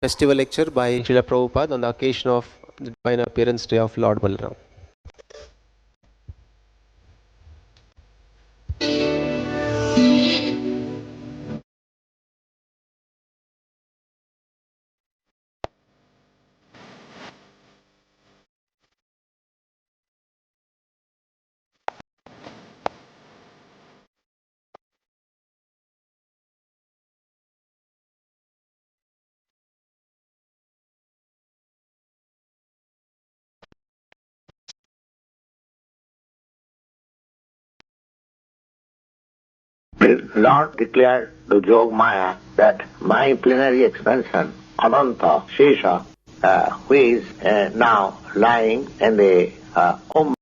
Festival lecture by Srila Prabhupada on the occasion of the Divine Appearance Day of Lord Balaram. The Lord declared to Jogmaya that my plenary expansion, Ananta, Shesha, who is now lying in the Umbha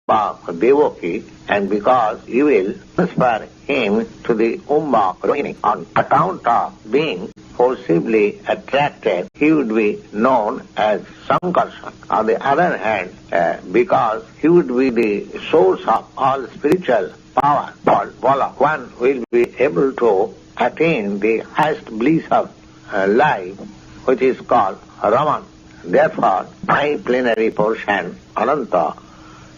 of Devaki, and because you will transfer him to the Umbha Rohini on account of being forcibly attracted, he would be known as Sankarshan. On the other hand, because he would be the source of all spiritual power called Balaram, one will be able to attain the highest bliss of life, which is called Raman. Therefore, my plenary portion, Ananta,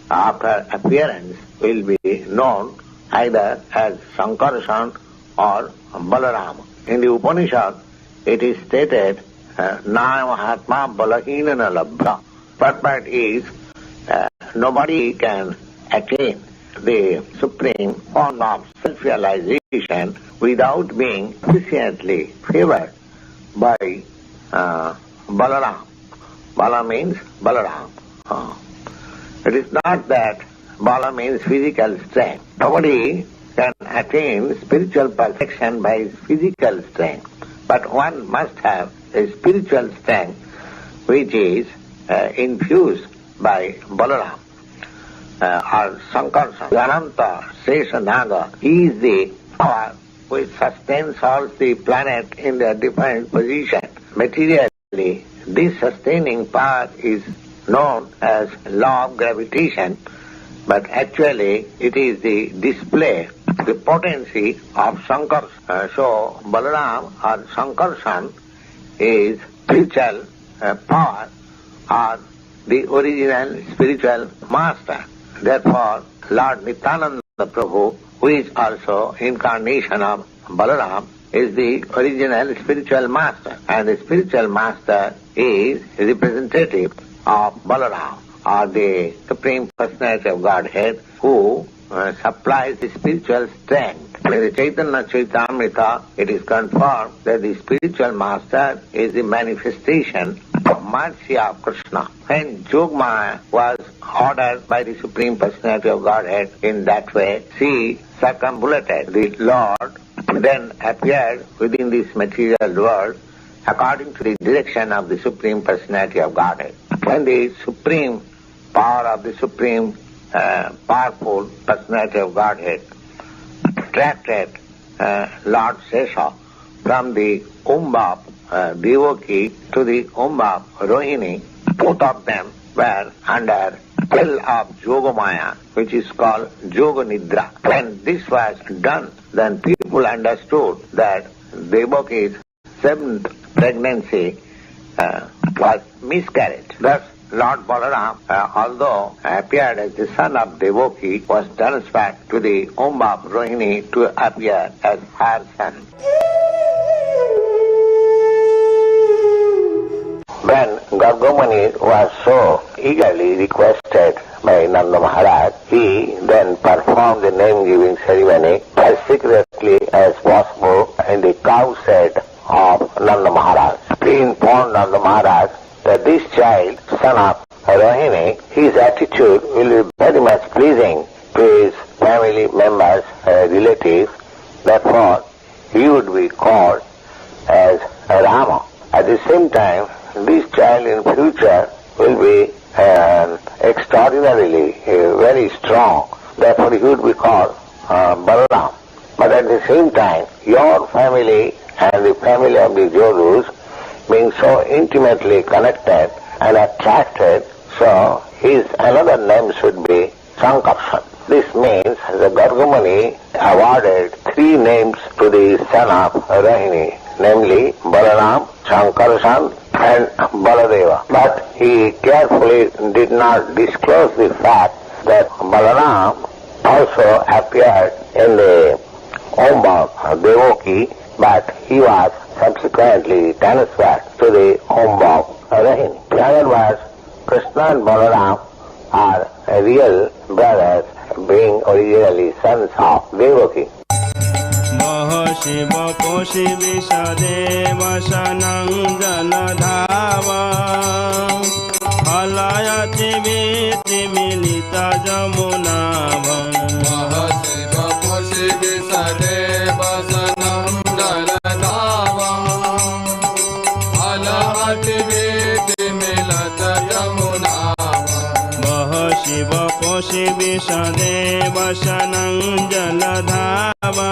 after appearance, will be known either as Sankarshan or Balaram. In the Upanishad, it is stated, Na Mahatma Balahinana Labha. Purport is, nobody can attain the supreme form of self-realization without being sufficiently favored by Balaram. Bala means Balaram. It is not that Bala means physical strength. Nobody can attain spiritual perfection by his physical strength, but one must have a spiritual strength which is infused by Balaram. Or Sankarshan, Ananta, Sesha Naga. He is the power which sustains all the planet in their different position. Materially, this sustaining power is known as law of gravitation, but actually it is the display, the potency of Sankarshan. So Balaram or Sankarshan is spiritual power or the original spiritual master. Therefore, Lord Nityananda Prabhu, who is also incarnation of Balaram, is the original spiritual master, and the spiritual master is representative of Balaram, or the Supreme Personality of Godhead, who supplies the spiritual strength. In the Chaitanya Charitamrita, it is confirmed that the spiritual master is the manifestation of mercy of Krishna. When Jogmaya was ordered by the Supreme Personality of Godhead in that way, she circumambulated the Lord, then appeared within this material world according to the direction of the Supreme Personality of Godhead. When the supreme power of the Supreme powerful Personality of Godhead attracted Lord Sesha from the Umbha Devaki to the Umbha Rohini, both of them were under spell of Yogamaya, which is called Yoga Nidra. When this was done, then people understood that Devaki's seventh pregnancy was miscarried. Thus, Lord Balaram, although appeared as the son of Devaki, was transferred to the Umbha Rohini to appear as her son. When Gargamuni was so eagerly requested by Nanda Maharaj, he then performed the name-giving ceremony as secretly as possible in the cow shed of Nanda Maharaj. He informed Nanda Maharaj that this child, son of Rohini, his attitude will be very much pleasing to his family members, relatives. Therefore, he would be called as Rama. At the same time, this child in future will be extraordinarily very strong. Therefore, he would be called Balaram. But at the same time, your family and the family of the Jodhus being so intimately connected and attracted, so his another name should be Sankarshan. This means the Gargamuni awarded three names to the son of Rohini, namely Balaram, Shankarshan and Baladeva. But he carefully did not disclose the fact that Balaram also appeared in the womb of Devaki, but he was subsequently transferred to the womb of Rahini. In other words, Krishna and Balaram are real brothers, being originally sons of Devaki. Shiva Poshi Vishadeva Shanang Dhava Halayati Viti Milita Jamunavam Mahashiva Poshi Vishadeva Shanang Dhava Halayati Viti Milita Jamunavam Mahashiva Poshi Vishadeva Shanang Dhava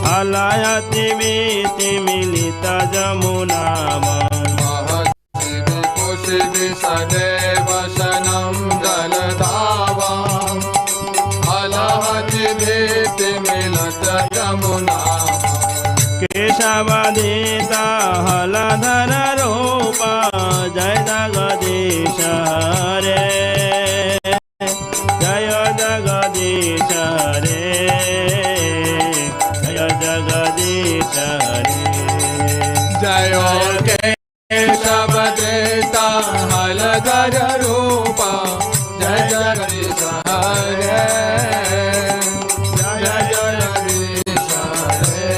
Halayati viti milita jamunama Mahashiva Poshi Vishadeva Shanam Jaladhava Halayati viti milita jamunama Keshavadita haladhara rupa Jai Jagadisha Hare Jai Jagadisha Hare Jayo Keshavadeta Haladhara Rupa Jai Jagadisha Hare Jai Jagadisha Hare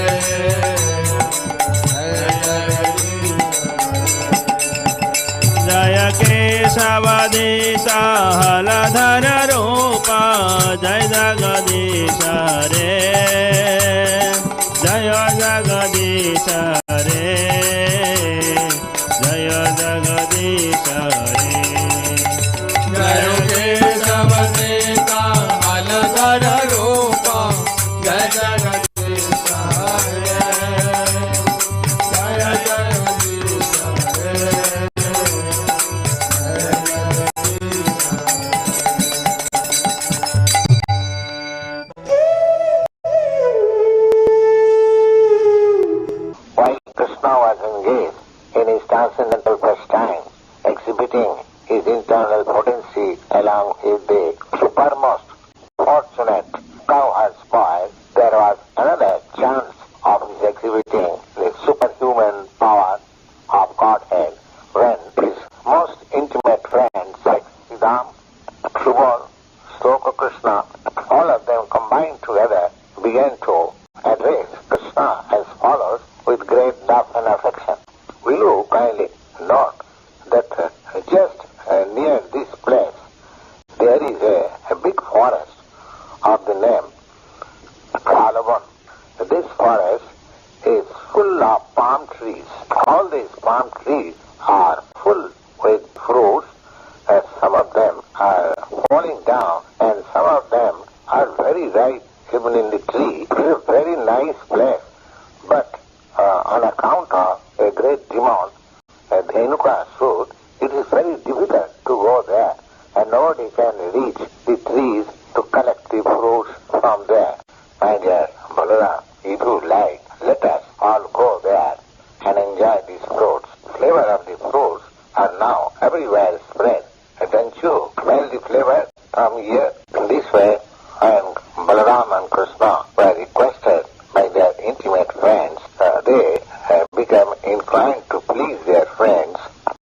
Jaya Keshavadita Haladhara Rupa Jai Jagadisha Hare Jaya Jagadisha Hare Jaya Jagadisha Hare Jayo Keshavadeta Haladhara Rupa Jai Jagadisha Hare Jaya Jagadisha Hare While Krishna was engaged in his transcendental pastimes, exhibiting his internal potency along with the supermost fortunate cowherd's boy, there was another chance of his exhibiting the superhuman power of Godhead when his most intimate friends like Ram, Subal, Stoka Krishna, all of them combined together began to address Krishna as follows with great love and affection. Will you kindly note that just near this place there is a big forest of the name Balaram. This forest is full of palm trees. All these palm trees are full with fruits. Some of them are falling down and some of them are very ripe even in the tree. It is a very nice place, but on account of a great demand, a Dhenuka suit, it is very difficult to go there, and nobody can reach the trees to collect the fruits from there. My dear Balaram, if you like, let us all go there and enjoy these fruits. Flavor of the fruits are now everywhere spread. Don't you smell the flavor from here? In this way, and Balaram and Krishna were requested by their intimate friends. They became inclined to please their friends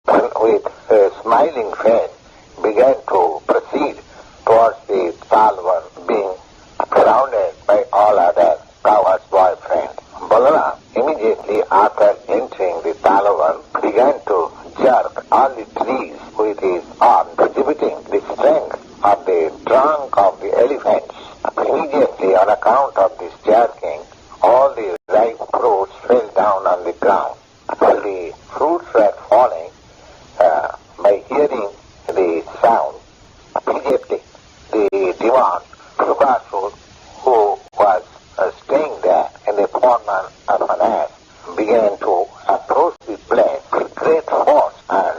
and with a smiling face began to proceed towards the Talwar, being surrounded by all other cowherd's boyfriends. Balaram, immediately after entering the Talwar, began to jerk all the trees with his arms, exhibiting the strength of the trunk of the elephants. Immediately, on account of this jerking, all the ripe fruits fell down on the ground. While the fruits were falling, by hearing the sound, immediately the divan, Subhasu, who was staying there in the form of an ass, began to approach the place with great force and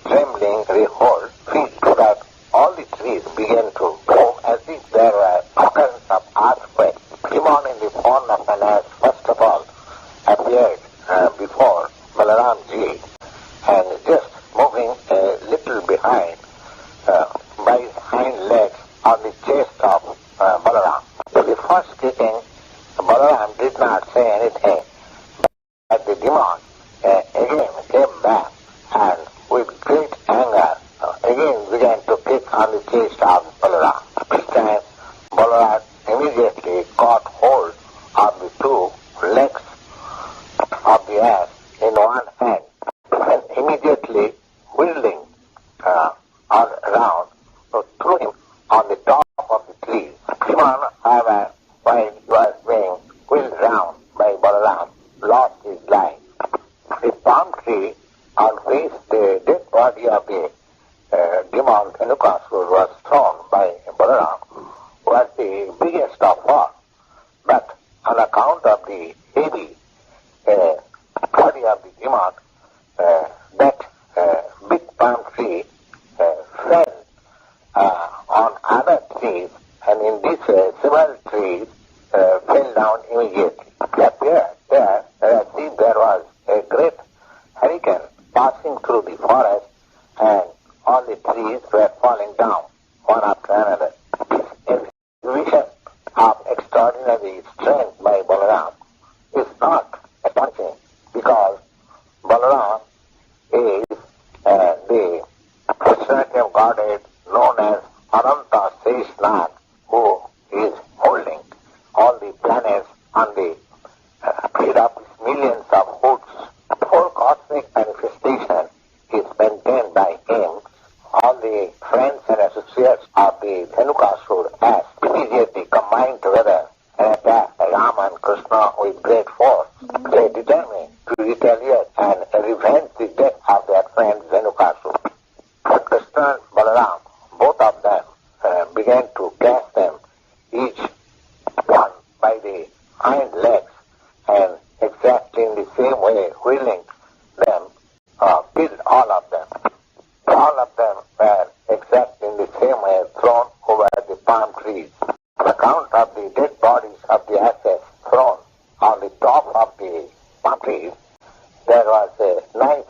trembling the whole field, so that all the trees began to go as if there were occurrence of earthquake. behind, by his hind legs on the chest of Balaram. So the first kicking, Balaram did not say anything, but the demon again came back and with great anger again began to kick on the chest of Balaram. This time Balaram immediately caught hold of the two legs of the ass in one hand and immediately whirling all around, threw him on the top of the tree. Demon, however, while he was being whirled round by Balaram, lost his life. The palm tree on which the dead body of the demon Venukasur was thrown by Balaram was the biggest of all. But on account of the heavy body of the demon, that big palm tree fell on other trees, and in this way several trees fell down immediately. It appeared there as if there was a great hurricane passing through the forest, and all the trees were falling down one after another. This exhibition of extraordinary strength by Balaram is not astonishing, because Balaram is the personality of Godhead known as Ananta Sesnath, who is holding all the planets on the feet of millions of hoods. The whole cosmic manifestation is maintained by him. All the friends and associates of the Venukasur as immediately combined together and attack Rama and Krishna with great force. They determined to retaliate and revenge the death of their friend Venukasur. Krishna and Balaram, both of them, began to catch them, each one by the hind legs, and exactly in the same way whirling them, killed all of them. All of them were exactly in the same way thrown over the palm trees. On account of the dead bodies of the asses thrown on the top of the palm trees, there was a nice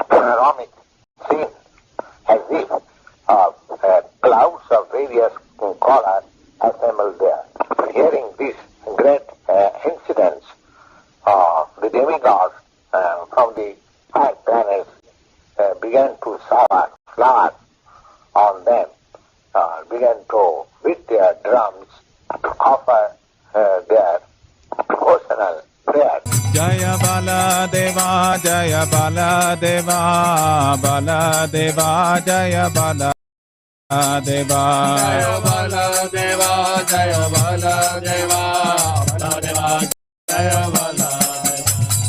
panoramic scene, as if clouds of various colors assembled there. Hearing these great incidents, the demigods from the high planets began to shower flowers on them, began to beat their drums, to offer their devotional prayers. Jaya Baladeva, Jaya Baladeva, Baladeva, Jaya Baladeva. Jaya Baladeva, Jaya Baladeva, Baladeva, Jaya Baladeva.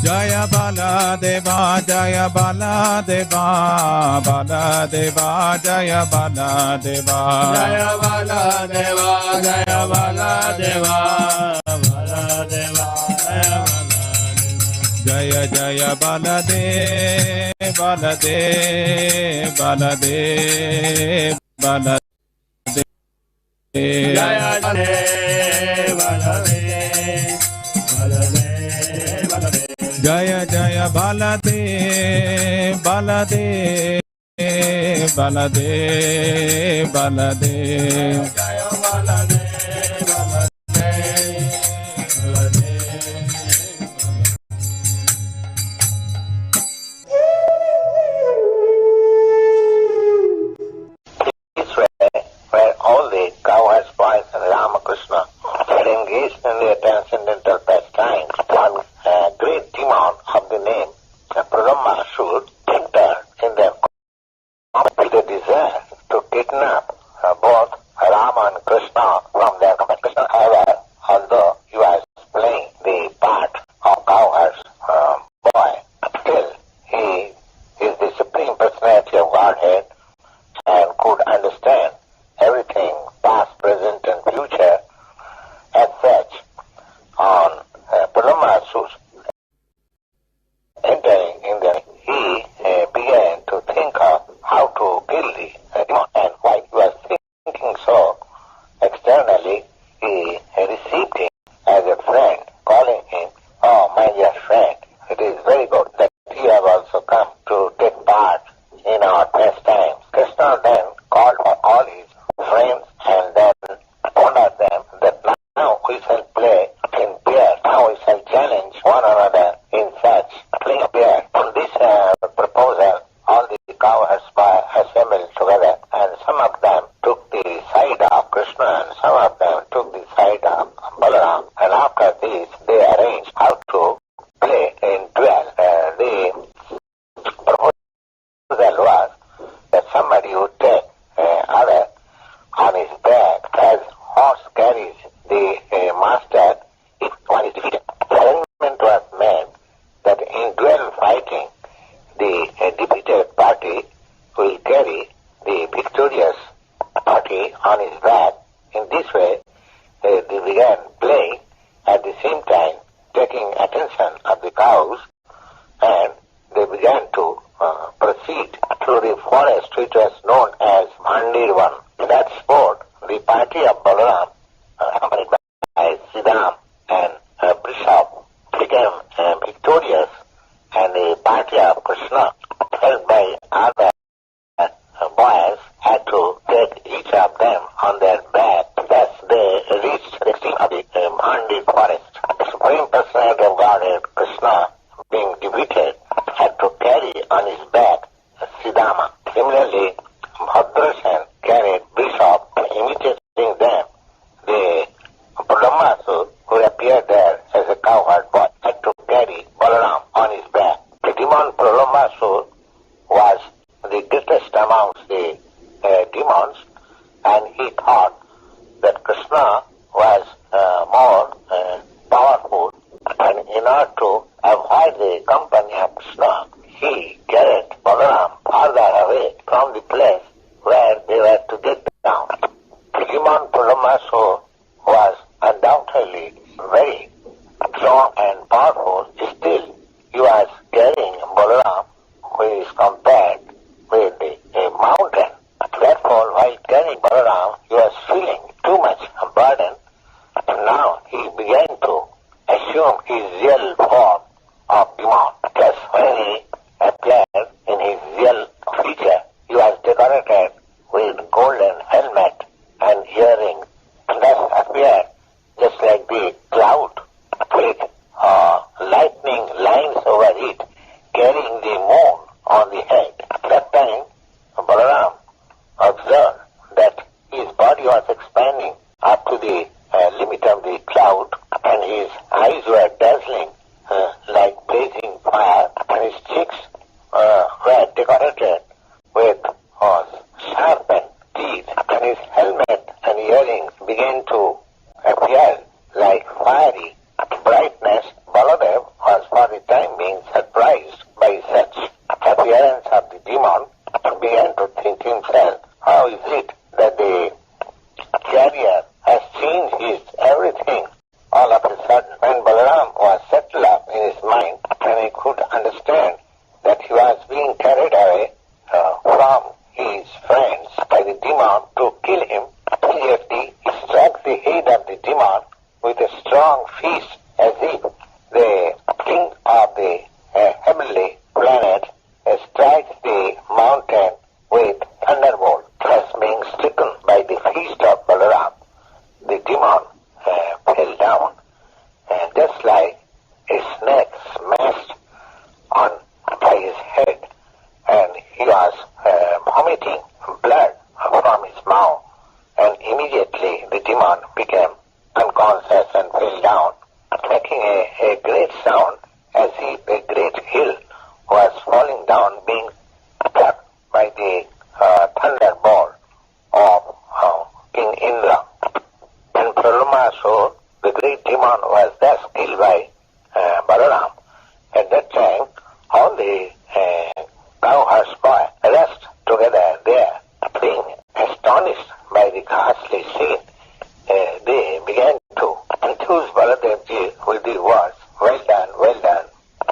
Jaya Baladeva, Jaya Baladeva, Baladeva, Jaya Baladeva. Jaya Baladeva, Jaya Baladeva, Baladeva, Jaya Baladeva. Jaya Jaya Balade, Balade, Balade, Balade. Jaya Balade, Balade, Balade, Balade. Jaya Jaya Balade, Balade, Balade, Balade. Jaya Balade, Balade, Balade. Where all the cowherds, boys, and Ramakrishna were engaged in their transcendental pastimes, one great demon of the name Purnima entered in their with a desire to kidnap both Rama and Krishna from their competition. However, although he was playing the part of cowherd's boy, still he is the Supreme Personality of Godhead and could understand everything, past, present, and future. As such, on Purnima entering in there, he began to proceed through the forest which was known as Mandir One. In that sport, the party of Balaram, accompanied by Siddham and Bishop, became victorious, and the party of Krishna, held by other boys, had to take each of them on their back. Thus they reached the extreme of the Mandir forest. The Supreme Personality of Godhead, Krishna, being defeated, had to carry on his back Siddhama. Similarly, Bhadrasan carried Bishop, imitating them. The Purnima, who appeared there as a cowherd boy, had to carry Balaram on his back. The demon Purnima was the greatest amongst the demons, and he thought that Krishna was more powerful, and in order to avoid the company of Krishna, he carried Balaram farther away from the place where they were to get down. Demon Purnima was undoubtedly very strong and powerful. Still, he was carrying Balaram, who is compared with a mountain. Therefore, while carrying Balaram, he was feeling too much burden. Now he began to assume his real form of demon. Thus, when he appeared in his real feature, he was decorated with golden helmet and earrings. Thus appeared just like the cloud with lightning lines over it, carrying the moon on the head. At that time, Balaram observed that his body was expanding up to the limit of the cloud, and his eyes were dazzling like blazing fire, and his cheeks were decorated with sharpened teeth, and his helmet and earrings began to appear like fiery brightness. Baladev was for the time being surprised by such appearance of the demon, and began to think himself, how is it that the carrier has changed his everything all of a sudden? When Balaram was settled up in his mind, and he could understand that he was being carried away from his friends by the demon to kill him, immediately he struck the head of the demon with a strong fist, as if the king of the heavenly planet strikes the mountain with thunderbolt. Thus being stricken by the fist of Balaram, the demon fell down, and just like a snake smashed on by his head, and he was vomiting blood from his mouth, and immediately the demon became unconscious and fell down, making a great sound as if a great hill was falling down, being struck by the thunderbolt of King Indra. And Purnima, the great demon, was thus killed by Balaram. At that time, all the cowherds rushed together there, being astonished by the ghastly scene. They began to enthuse Baladevji with the words, well done, well done.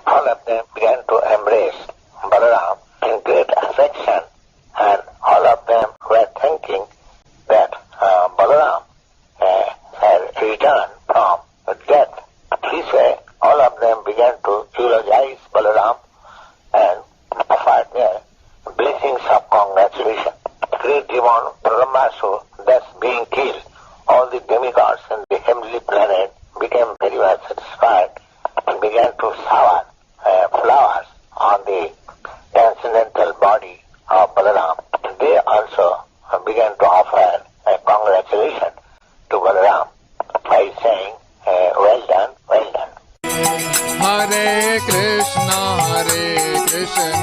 All of them began to embrace Balaram in great affection, and all of them were thinking that Balaram had returned from death. This way, all of them began to eulogize Balaram and offered their blessings of congratulation. Great demon Brahmasu, thus being killed, all the demigods in the heavenly planet became very well satisfied and began to shower flowers on the transcendental body of Balaram. They also began to offer congratulations to Balaram by saying, well done, well done. Hare Krishna, Krishna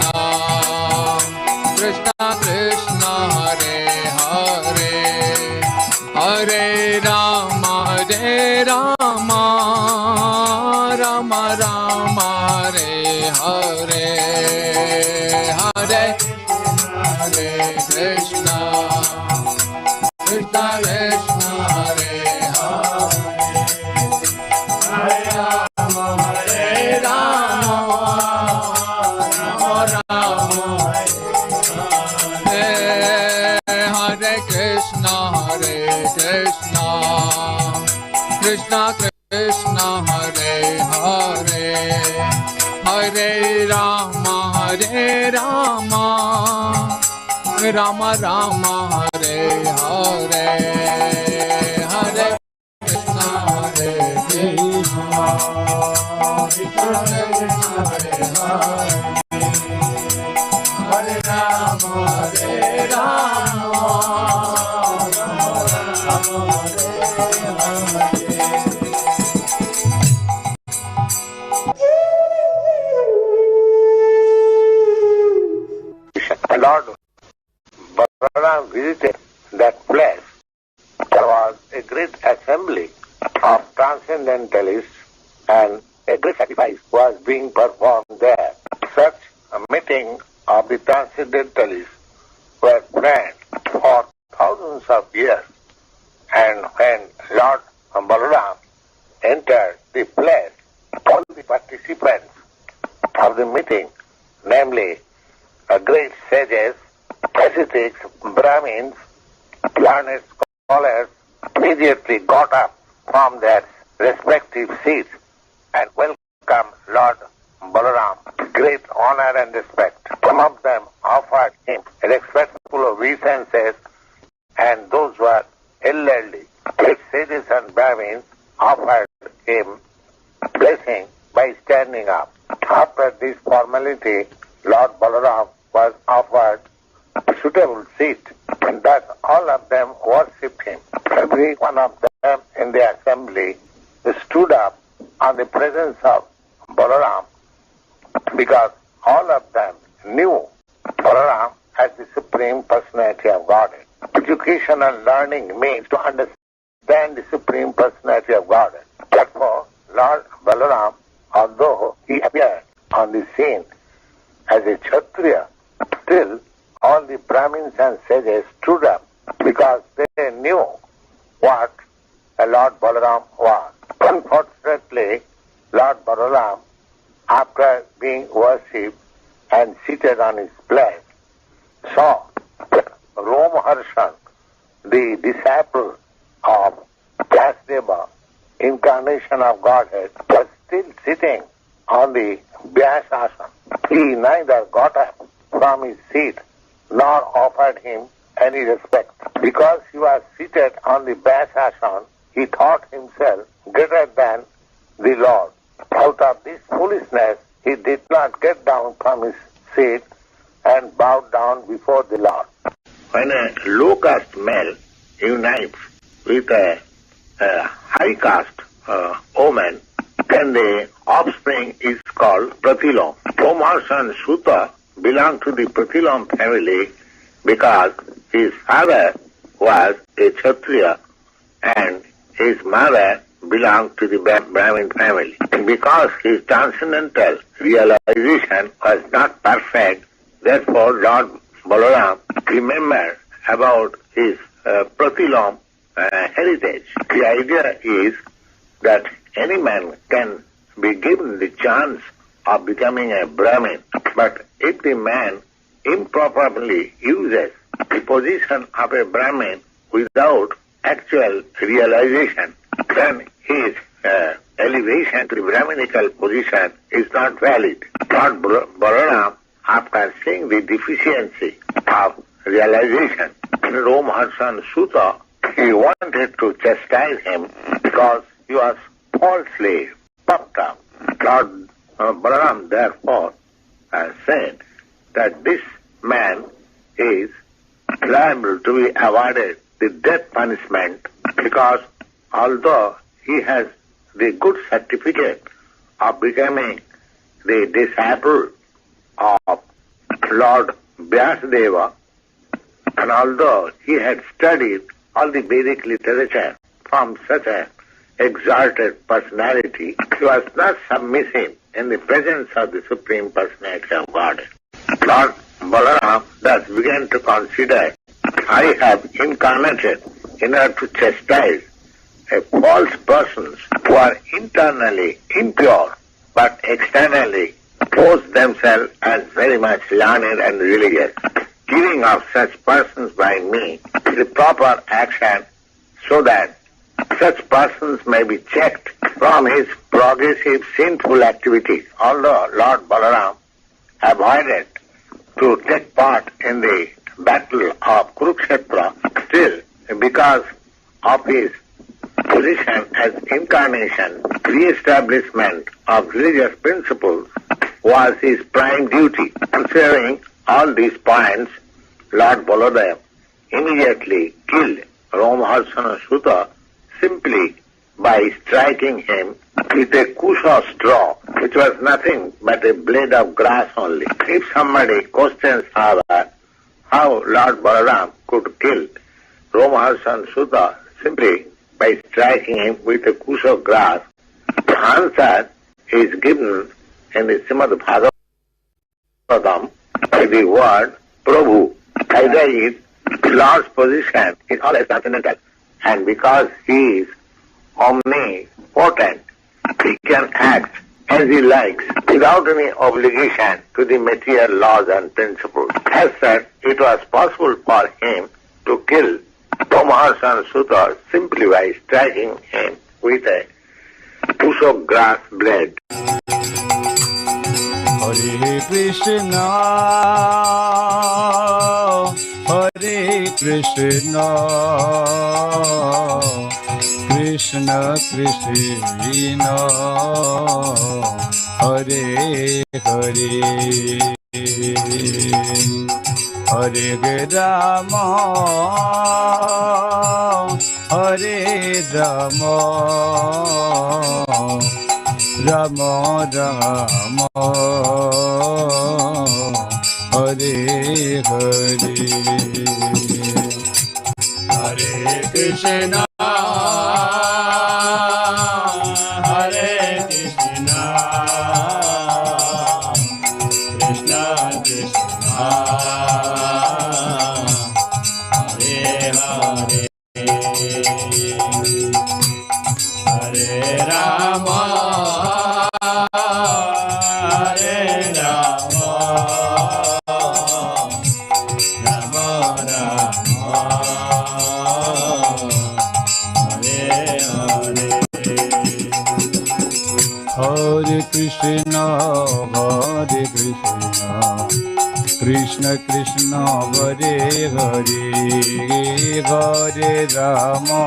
Krishna, Hare Hare, Hare Rama, Rama Rama, Hare Hare, Hare Hare Krishna, Krishna Krishna, Hare Hare, Hare Rama, Hare Krishna, Krishna Krishna, Hare Hare, Hare Rama, Rama Rama, Hare Hare, Hare Krishna, Krishna Krishna, Hare Hare, Hare Rama, Lord Balaram visited that place. There was a great assembly of transcendentalists and a great sacrifice was being performed there. Such a meeting of the transcendentalists were planned for thousands of years, and when Lord Balaram entered the place, all the participants of the meeting, namely great sages, ascetics, Brahmins, learned scholars, immediately got up from their respective seats and welcomed Lord Balaram with great honor and respect. Some of them offered him respectful obeisances, and those who were elderly, great sages and Brahmins, offered him blessing by standing up. After this formality, Lord Balaram was offered a suitable seat, and thus all of them worshipped him. Every one of them in the assembly stood up on the presence of Balaram, because all of them knew Balaram as the Supreme Personality of Godhead. Education and learning means to understand the Supreme Personality of Godhead. Therefore, Lord Balaram, although he appeared on the scene as a Kshatriya, still all the Brahmins and sages stood up because they knew what a Lord Balaram was. Unfortunately, Lord Balaram, after being worshipped and seated on his place, saw Romharshan, the disciple of Vyasdeva, incarnation of Godhead, was still sitting on the Vyasasana. He neither got up from his seat nor offered him any respect. Because he was seated on the Vyasasana, he thought himself greater than the Lord. Out of this foolishness, he did not get down from his seat and bowed down before the Lord. When a low caste male unites with a high caste woman, then the offspring is called Pratilom. Thomas and Sutta belong to the Pratilom family because his father was a Kshatriya and his mother belonged to the Brahmin family. Because his transcendental realization was not perfect, therefore Lord Balaram remembered about his Pratilom heritage. The idea is that any man can be given the chance of becoming a Brahmin, but if the man improperly uses the position of a Brahmin without actual realization, then his elevation to the Brahminical position is not valid. Lord Balaram, after seeing the deficiency of realization in Romharshan Sutta, he wanted to chastise him because he was falsely puffed up. Lord Balaram therefore said that this man is liable to be awarded the death punishment because although he has the good certificate of becoming the disciple of Lord Vyasadeva, and although he had studied all the Vedic literature from such an exalted personality, he was not submissive in the presence of the Supreme Personality of Godhead. Lord Balaram thus began to consider, I have incarnated in order to chastise a false persons who are internally impure but externally pose themselves as very much learned and religious. Killing of such persons by me is a proper action so that such persons may be checked from his progressive sinful activities. Although Lord Balaram avoided to take part in the battle of Kurukshetra, still because of his position as incarnation, re-establishment of religious principles was his prime duty. Considering all these points, Lord Baladev immediately killed Romaharsana Sutta simply by striking him with a kusha straw, which was nothing but a blade of grass only. If somebody questions however how Lord Balaram could kill Romaharsana Sutta simply by striking him with a kusha of grass, the answer is given in the Srimad Bhagavatam by the word Prabhu. Either is Lord's position is always transcendental, and because he is omnipotent, he can act as he likes without any obligation to the material laws and principles. As such, it was possible for him to kill Romaharsana Sutta simply by striking him with a push of grass blade. Hare Krishna, Hare Krishna, Krishna Krishna, Hare Hare, Hare Rama, Hare Rama, Rama Rama, Hare Hare, Hare Krishna, Hare Krishna, Krishna Krishna, Hare Hare, Hare Rama,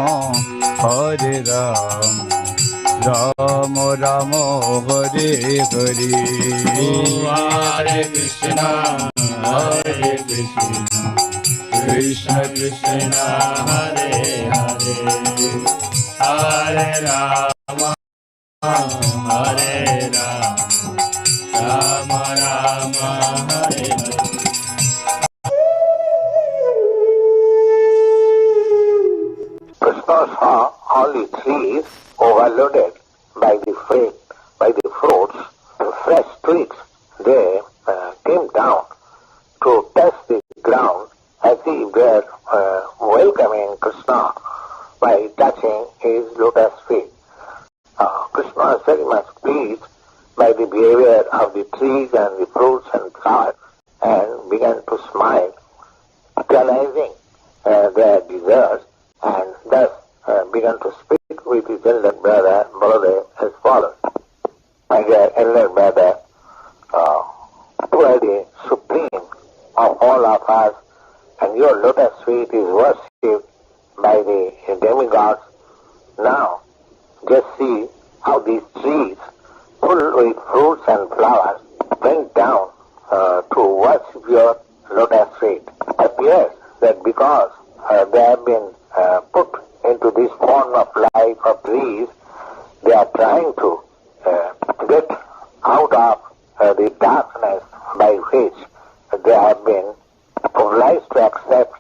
Hare Rama, Rama Rama, Hare Hare, Hare Krishna, Hare Krishna, Krishna Krishna, Hare Hare, Hare Rama, Hare Rama, Rama Rama, Hare Hare, Hare Krishna, Hare Krishna, Krishna Krishna, Hare Hare, Hare Rama, Hare Rama, Rama Rama, Hare Hare. Krishna saw all the trees overloaded by the fruits, the fresh twigs. They came down to touch the ground as if they were welcoming Krishna by touching his lotus feet. Krishna was very much pleased by the behavior of the trees and the fruits and flowers and began to smile, realizing their desires, and thus began to speak with his elder brother Balaram as follows. My dear elder brother, you are the supreme of all of us, and your lotus feet is worshipped by the demigods. Now, just see how these trees, full with fruits and flowers, went down to worship your lotus feet. It appears that because they have been put into this form of life of trees, they are trying to get out of the darkness by which they have been obliged to accept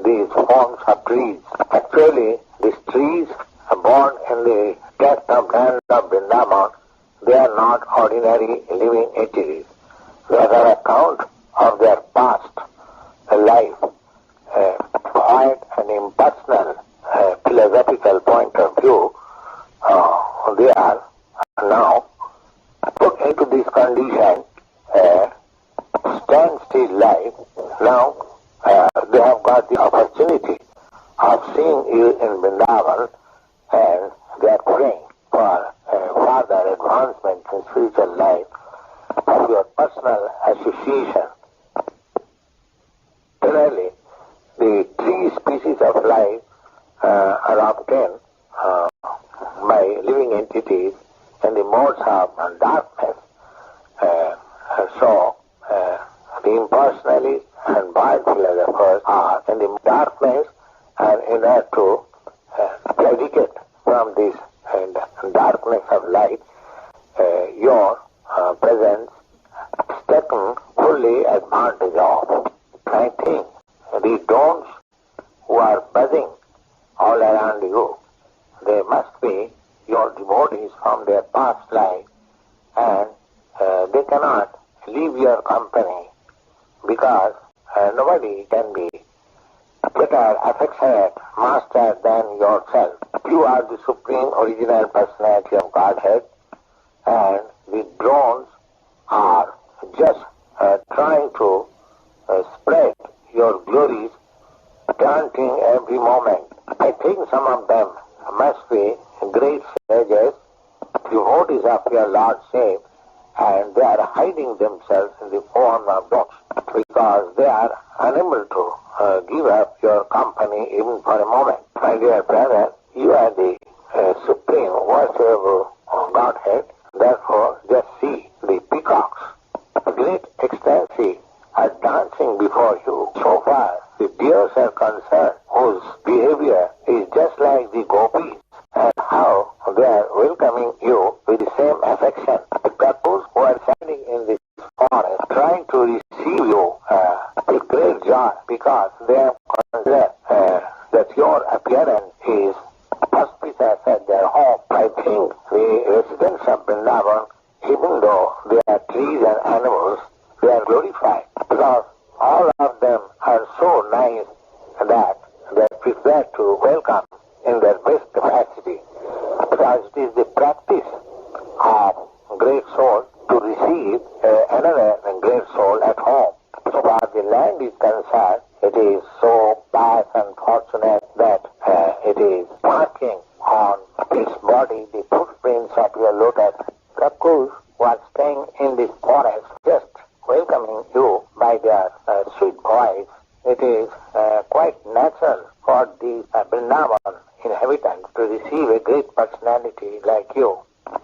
these forms of trees. Actually, these trees born in the depth of land of Vrindavan, they are not ordinary living entities. They are on account of their past life, quite an impersonal philosophical point of view. They are now put into this condition his life. Now they have got the opportunity of seeing you in Vrindavan, and they are praying for further advancement in spiritual life of your personal association. Generally, the three species of life are obtained by living entities in the modes of darkness. So, the impersonalists and wild philosophers are in the darkness, and in order to predicate from this darkness of light, your presence is taken fully advantage of. I think the drones who are buzzing all around you, they must be your devotees from their past life, and they cannot leave your company because nobody can be better affectionate master than yourself. You are the supreme original personality of Godhead, and the drones are just trying to spread your glories, chanting every moment. I think some of them must be great sages, devotees of your Lordship, and they are hiding themselves in the form of dogs because they are unable to give up your company even for a moment. My dear brother, you are the supreme worshipable Godhead. Therefore, just see the peacocks, great ecstasy, are dancing before you. So far, the deers are concerned, whose behavior is just like the gopis, and how they are welcoming you with the same affection. The cuckoos who are standing in the forest trying to receive you with great joy because they have considered that your appearance is auspicious at their home. I think the residents of Vrindavan, even though they are trees and animals, they are glorified because all of them are so nice that they are prepared to welcome in their best capacity, because it is the practice of great soul to receive another great soul at home. So far the land is concerned, it is so pious and fortunate that it is marking on its body the footprints of your lotus. Cuckoos who are staying in this forest just welcoming you by their sweet voice. It is quite natural for the Vrindavan inhabitants to receive a great personality like you.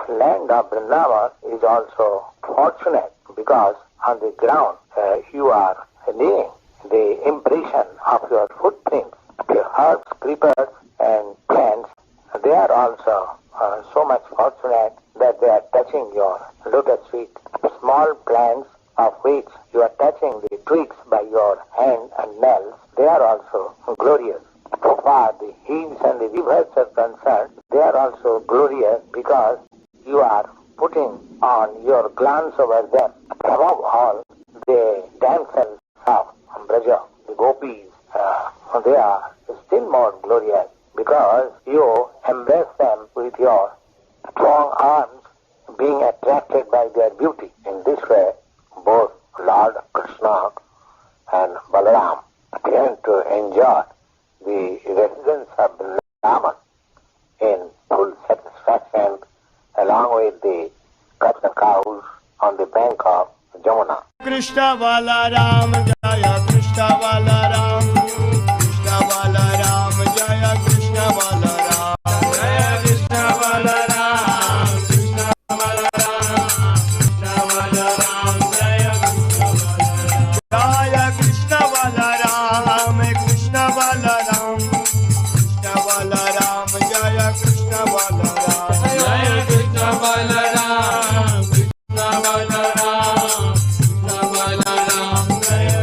The land of Vrindavan is also fortunate because on the ground you are leaving the impression of your footprints. The herbs, creepers and plants, they are also so much fortunate that they are touching your lotus feet. The small plants of which you are touching the twigs by your hand and nails, they are also glorious. So far the hills and the rivers are concerned, they are also glorious because you are putting on your glance over them. Above all, the damsels of Braja, the gopis, they are still more glorious because you embrace them with your strong arms, being attracted by their beauty. In this way, both Lord Krishna and Balaram began to enjoy the residence of Vrindavan in full satisfaction along with the cats and cows on the bank of Jamuna. Krishna Balaram Jaya Krishna Balaram Krishna Balaram Jaya Krishna Balaram Jaya Krishna Balaram Krishna Balaram Krishna Balaram Jaya Krishna Balaram Krishna Balaram Krishna Balaram Jaya Krishna Balaram Jaya Krishna Balaram Krishna Balaram Krishna Balaram Jaya